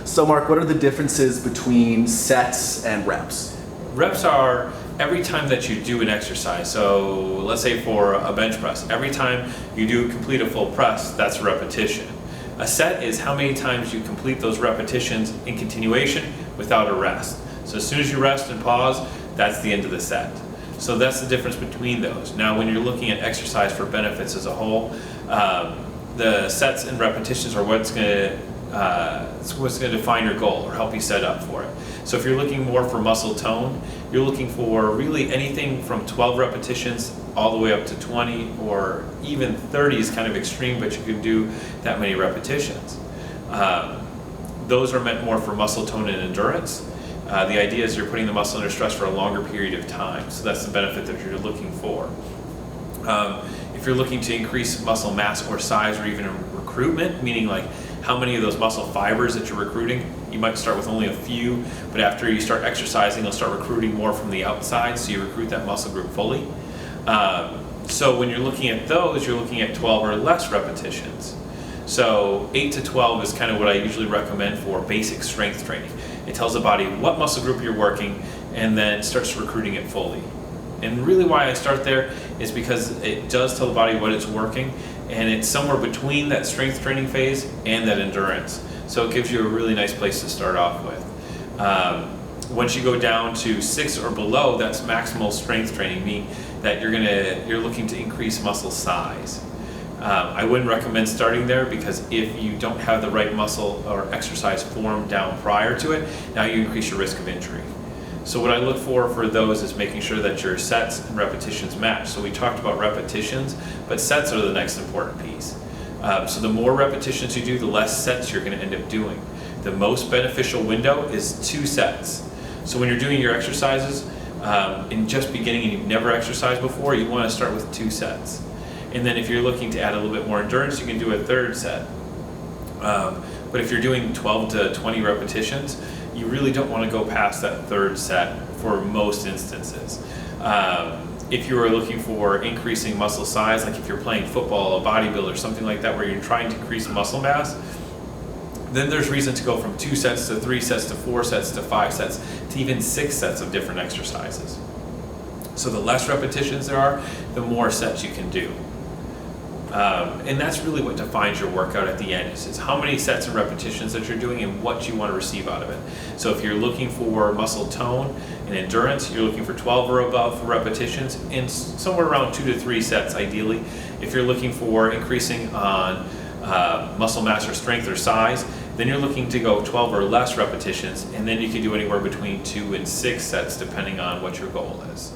So Mark, what are the differences between sets and reps? Reps are every time that you do an exercise. So let's say for a bench press, every time you complete a full press, that's a repetition. A set is how many times you complete those repetitions in continuation without a rest. So as soon as you rest and pause, that's the end of the set. So that's the difference between those. Now when you're looking at exercise for benefits as a whole, the sets and repetitions are what's going to define your goal or help you set up for it. So if you're looking more for muscle tone, you're looking for really anything from 12 repetitions all the way up to 20 or even 30 is kind of extreme, but you can do that many repetitions. Those are meant more for muscle tone and endurance. The idea is you're putting the muscle under stress for a longer period of time, so that's the benefit that you're looking for. If you're looking to increase muscle mass or size or even recruitment, meaning like how many of those muscle fibers that you're recruiting, you might start with only a few, but after you start exercising, you'll start recruiting more from the outside, so you recruit that muscle group fully. So when you're looking at those, you're looking at 12 or less repetitions. So 8 to 12 is kind of what I usually recommend for basic strength training. It tells the body what muscle group you're working and then starts recruiting it fully. And really why I start there is because it does tell the body what it's working, and it's somewhere between that strength training phase and that endurance. So it gives you a really nice place to start off with. Once you go down to 6 or below, that's maximal strength training, meaning that you're looking to increase muscle size. I wouldn't recommend starting there because if you don't have the right muscle or exercise form down prior to it, now you increase your risk of injury. So what I look for those is making sure that your sets and repetitions match. So we talked about repetitions, but sets are the next important piece. So the more repetitions you do, the less sets you're going to end up doing. The most beneficial window is 2 sets. So when you're doing your exercises, in just beginning and you've never exercised before, you want to start with 2 sets. And then if you're looking to add a little bit more endurance, you can do a 3rd set. But if you're doing 12 to 20 repetitions, you really don't want to go past that 3rd set for most instances. If you are looking for increasing muscle size, like if you're playing football, a bodybuilder, something like that, where you're trying to increase muscle mass, then there's reason to go from 2 sets to 3 sets to 4 sets to 5 sets to even 6 sets of different exercises. So the less repetitions there are, the more sets you can do. And that's really what defines your workout at the end, is how many sets and repetitions that you're doing and what you want to receive out of it. So if you're looking for muscle tone and endurance, you're looking for 12 or above repetitions and somewhere around 2 to 3 sets ideally. If you're looking for increasing on muscle mass or strength or size, then you're looking to go 12 or less repetitions, and then you can do anywhere between 2 and 6 sets depending on what your goal is.